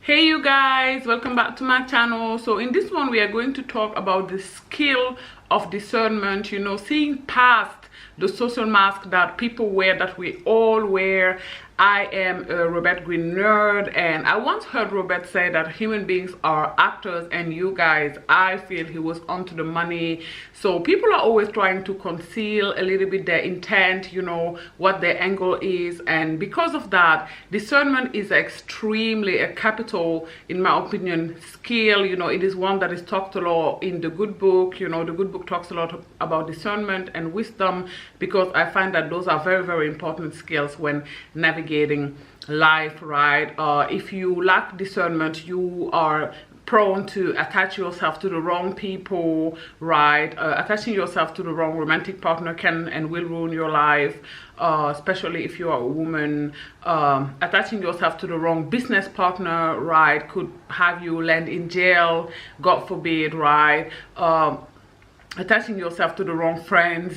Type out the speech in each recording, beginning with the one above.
Hey you guys, welcome back to my channel. So in this one we are going to talk about the skill of discernment, seeing past the social mask that people wear, that we all wear. I am a Robert Greene nerd, and I once heard Robert say that human beings are actors, and you guys, I feel he was onto the money. So people are always trying to conceal a little bit their intent, what their angle is, and because of that, discernment is extremely a capital, in my opinion, skill. It is one that is talked a lot in the good book. The good book talks a lot about discernment and wisdom, because I find that those are very, very important skills when navigating life, right? If you lack discernment, you are prone to attach yourself to the wrong people, right? Attaching yourself to the wrong romantic partner can and will ruin your life, especially if you are a woman. Attaching yourself to the wrong business partner, right, could have you land in jail, God forbid, right? Attaching yourself to the wrong friends,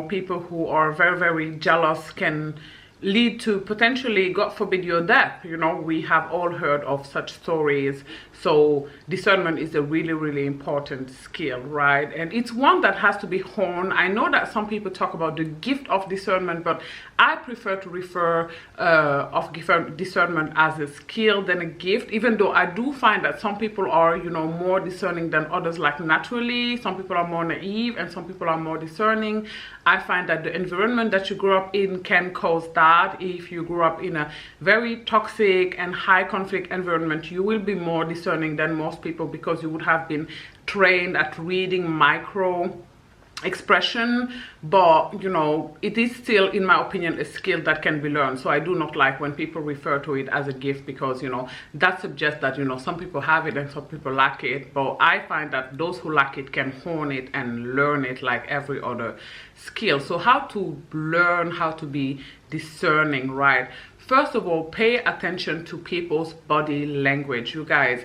people who are very, very jealous, can lead to potentially, God forbid, your death. We have all heard of such stories. So discernment is a really, really important skill, right? And it's one that has to be honed. I know that some people talk about the gift of discernment, but I prefer to refer of discernment as a skill than a gift, even though I do find that some people are, more discerning than others, like naturally. Some people are more naive and some people are more discerning. I find that the environment that you grew up in can cause that. If you grew up in a very toxic and high conflict environment, you will be more discerning than most people, because you would have been trained at reading micro expression. But it is still, in my opinion, a skill that can be learned. So I do not like when people refer to it as a gift, because that suggests that some people have it and some people lack it. But I find that those who lack it can hone it and learn it like every other skill. So how to learn how to be discerning, right? First of all, pay attention to people's body language. You guys,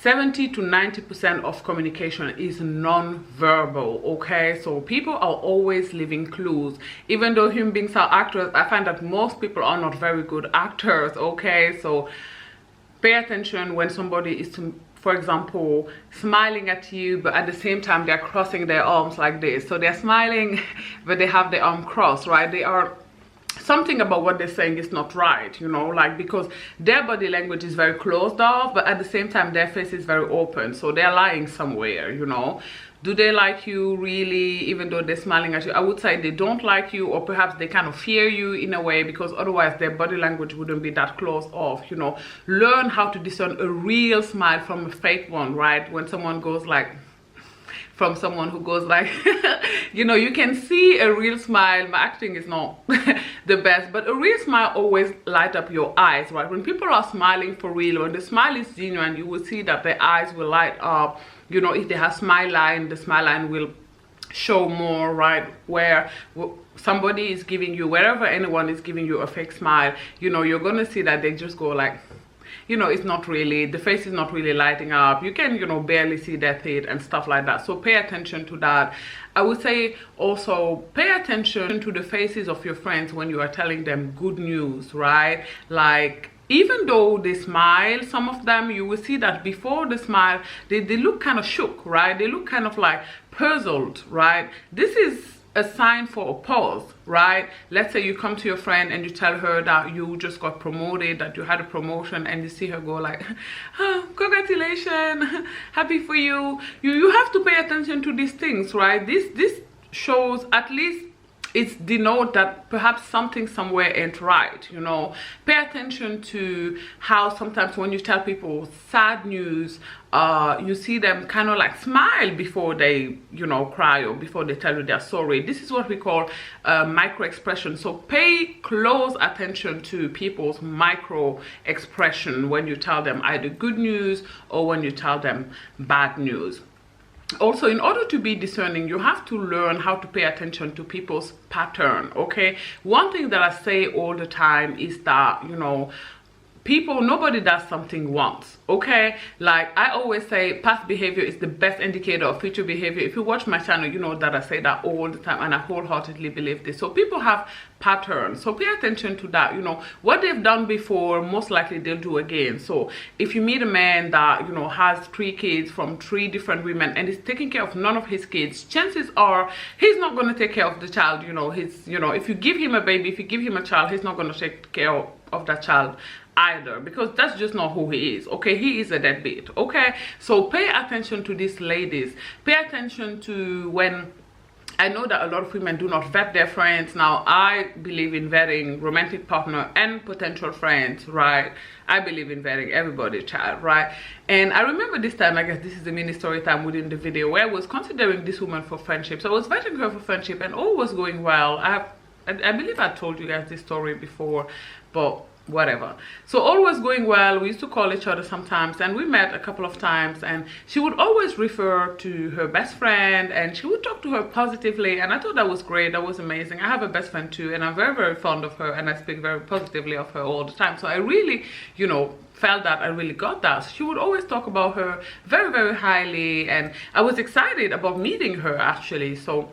70 to 90% of communication is non-verbal, okay? So people are always leaving clues. Even though human beings are actors, I find that most people are not very good actors, okay? So pay attention when somebody is, for example, smiling at you, but at the same time they're crossing their arms like this. So they're smiling, but they have their arm crossed, right? They are, something about what they're saying is not right, because their body language is very closed off, but at the same time their face is very open. So they're lying somewhere. Do they like you really, even though they're smiling at you? I would say they don't like you, or perhaps they kind of fear you in a way, because otherwise their body language wouldn't be that closed off. Learn how to discern a real smile from a fake one, right? When someone goes like, from someone who goes like, you can see a real smile. My acting is not the best, but a real smile always light up your eyes, right? When people are smiling for real, when the smile is genuine, you will see that their eyes will light up. If they have smile line, the smile line will show more, right? Where somebody is giving you, wherever anyone is giving you a fake smile, you're gonna see that they just go like, it's not really, the face is not really lighting up. You can, barely see their teeth and stuff like that. So pay attention to that. I would say also pay attention to the faces of your friends when you are telling them good news, right? Like, even though they smile, some of them, you will see that before the smile, they look kind of shook, right? They look kind of like puzzled, right? This is a sign for a pause, right? Let's say you come to your friend and you tell her that you just got promoted, that you had a promotion, and you see her go like, oh, congratulations, happy for you. You have to pay attention to these things, right? This shows, at least it's denote that perhaps something somewhere ain't right. Pay attention to how sometimes when you tell people sad news, you see them kind of like smile before they cry, or before they tell you they're sorry. This is what we call micro expression. So pay close attention to people's micro expression when you tell them either good news or when you tell them bad news. Also, in order to be discerning, you have to learn how to pay attention to people's pattern, okay? One thing that I say all the time is that, nobody does something once, okay? Like I always say, past behavior is the best indicator of future behavior. If you watch my channel, you know that I say that all the time, and I wholeheartedly believe this. So people have patterns, so pay attention to that. You know, what they've done before, most likely they'll do again. So if you meet a man that, you know, has 3 kids from 3 different women and is taking care of none of his kids, chances are he's not going to take care of the child. You know, if you give him a baby, if you give him a child, he's not going to take care of that child either, because that's just not who he is, okay? He is a deadbeat, okay? So pay attention to these ladies. Pay attention to when, I know that a lot of women do not vet their friends. Now, I believe in vetting romantic partner and potential friends, right? I believe in vetting everybody, child, right? And I remember this time, I guess this is a mini story time within the video, where I was considering this woman for friendship. So I was vetting her for friendship and all was going well. I believe I told you guys this story before, but whatever. So all was going well. We used to call each other sometimes, and we met a couple of times, and she would always refer to her best friend and she would talk to her positively, and I thought that was great. That was amazing. I have a best friend too, and I'm very, very fond of her, and I speak very positively of her all the time. So I really, you know, felt that I really got that. She would always talk about her very, very highly, and I was excited about meeting her actually. So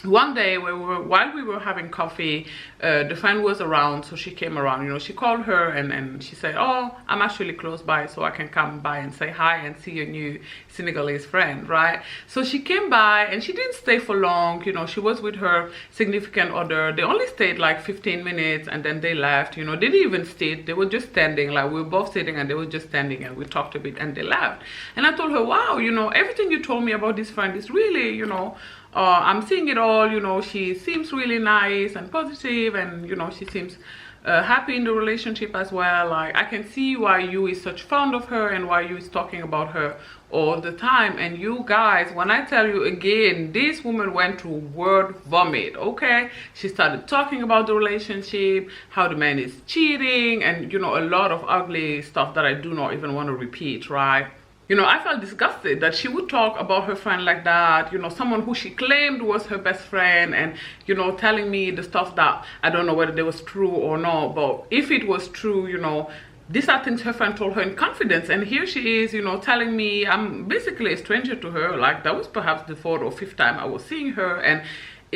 one day while we were having coffee, the friend was around, so she came around. You know, she called her and she said, oh, I'm actually close by, so I can come by and say hi and see your new Senegalese friend, right? So she came by and she didn't stay for long. You know, she was with her significant other. They only stayed like 15 minutes and then they left. You know, they didn't even sit, they were just standing. Like we were both sitting and they were just standing, and we talked a bit and they left. And I told her, wow, you know, everything you told me about this friend is really, you know, I'm seeing it all. You know, she seems really nice and positive, and you know, she seems happy in the relationship as well. Like I can see why you is such fond of her and why you is talking about her all the time. And you guys, when I tell you again, this woman went through word vomit, okay? She started talking about the relationship, how the man is cheating, and you know, a lot of ugly stuff that I do not even want to repeat, right? You know, I felt disgusted that she would talk about her friend like that, you know, someone who she claimed was her best friend, and, you know, telling me the stuff that I don't know whether it was true or not, but if it was true, you know, these are things her friend told her in confidence, and here she is, you know, telling me I'm basically a stranger to her. Like that was perhaps the 4th or 5th time I was seeing her, and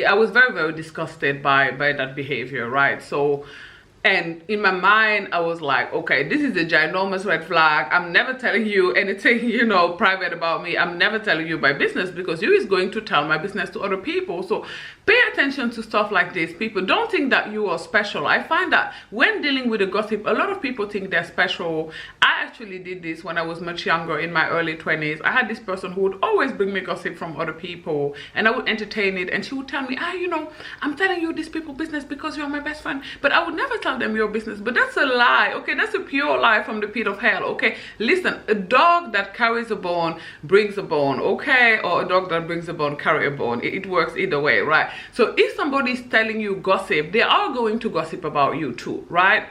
I was very, very disgusted by that behavior, right? So, and in my mind, I was like, okay, this is a ginormous red flag. I'm never telling you anything, you know, private about me. I'm never telling you my business, because you is going to tell my business to other people. So pay attention to stuff like this. People, don't think that you are special. I find that when dealing with the gossip, a lot of people think they're special. I actually did this when I was much younger, in my early 20s. I had this person who would always bring me gossip from other people, and I would entertain it, and she would tell me, you know, I'm telling you this people's business because you're my best friend. But I would never tell them your business. But that's a lie, okay? That's a pure lie from the pit of hell, okay? Listen, a dog that carries a bone brings a bone, okay? Or a dog that brings a bone carry a bone. It works either way, right? So if somebody is telling you gossip, they are going to gossip about you too, right?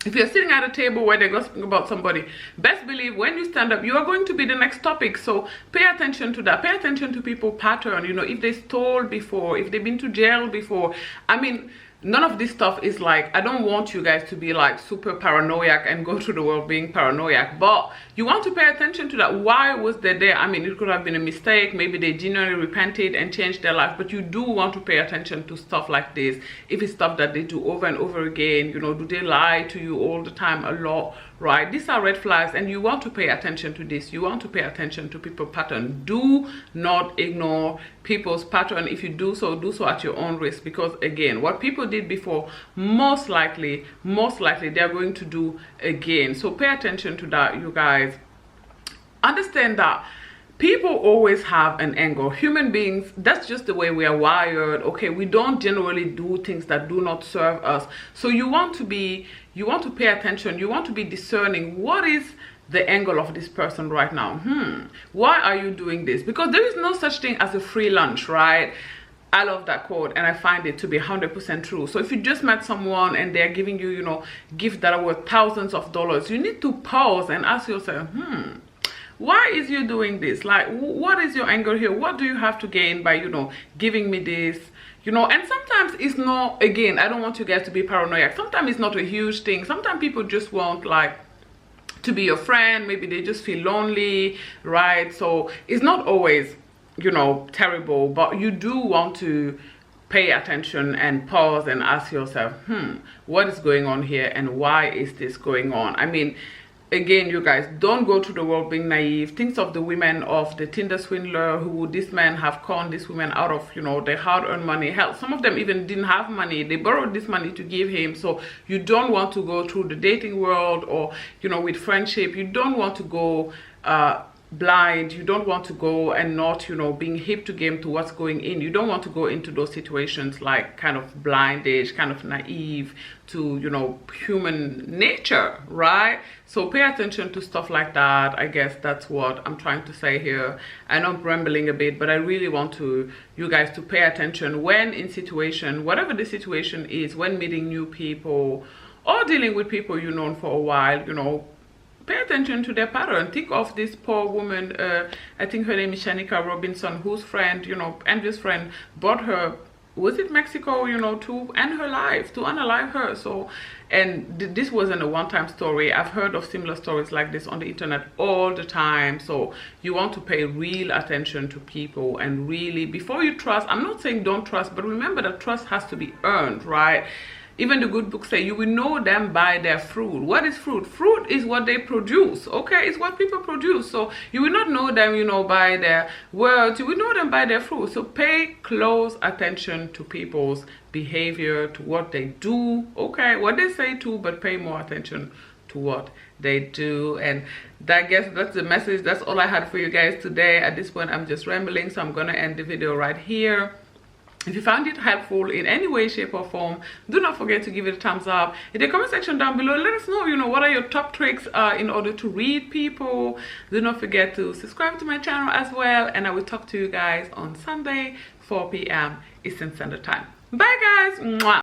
If you're sitting at a table where they're gossiping about somebody, best believe when you stand up, you are going to be the next topic. So pay attention to that. Pay attention to people's pattern. You know, if they stole before, if they've been to jail before. I mean, none of this stuff is like, I don't want you guys to be like super paranoid and go through the world being paranoid, but you want to pay attention to that. Why was they there? I mean, it could have been a mistake. Maybe they genuinely repented and changed their life, but you do want to pay attention to stuff like this. If it's stuff that they do over and over again, you know, do they lie to you all the time, a lot, right? These are red flags, and you want to pay attention to this. You want to pay attention to people's pattern. Do not ignore people's pattern. If you do so at your own risk, because again, what people did before, most likely they're going to do again. So pay attention to that, you guys. Understand that people always have an angle. Human beings, that's just the way we are wired, okay? We don't generally do things that do not serve us. So you want to pay attention. You want to be discerning. What is the angle of this person right now? Why are you doing this? Because there is no such thing as a free lunch, right? I love that quote, and I find it to be 100% true. So if you just met someone and they're giving you, you know, gifts that are worth thousands of dollars, you need to pause and ask yourself, why is you doing this? Like, what is your angle here? What do you have to gain by, you know, giving me this? you know. And sometimes it's not, again, I don't want you guys to be paranoid. Sometimes it's not a huge thing. Sometimes people just want like to be your friend. Maybe they just feel lonely, right? So it's not always, you know, terrible, but you do want to pay attention and pause and ask yourself, what is going on here and why is this going on? I mean, again, you guys, don't go through the world being naive. Think of the women of the Tinder swindler who this man have conned these women out of, you know, their hard-earned money. Hell, some of them even didn't have money. They borrowed this money to give him. So you don't want to go through the dating world or, you know, with friendship. You don't want to go blind. You don't want to go and not, you know, being hip to game to what's going in. You don't want to go into those situations like kind of blindish, kind of naive to, you know, human nature, right? So pay attention to stuff like that. I guess that's what I'm trying to say here. I know I'm rambling a bit, but I really want you guys to pay attention when in situation, whatever the situation is, when meeting new people or dealing with people you've known for a while, you know, pay attention to their pattern. Think of this poor woman, I think her name is Shanika Robinson, whose friend, you know, envious friend, bought her, was it Mexico, you know, to end her life, to unalive her. So, and this wasn't a one-time story. I've heard of similar stories like this on the internet all the time. So you want to pay real attention to people and really, before you trust, I'm not saying don't trust, but remember that trust has to be earned, right? Even the good books say you will know them by their fruit. What is fruit? Fruit is what they produce, okay? It's what people produce. So you will not know them, you know, by their words. You will know them by their fruit. So pay close attention to people's behavior, to what they do, okay? What they say too, but pay more attention to what they do. And I guess that's the message. That's all I had for you guys today. At this point, I'm just rambling, so I'm gonna end the video right here. If you found it helpful in any way, shape or form, do not forget to give it a thumbs up. In the comment section down below, let us know, you know, what are your top tricks in order to read people. Do not forget to subscribe to my channel as well. And I will talk to you guys on Sunday, 4 p.m. Eastern Standard Time. Bye guys. Mwah.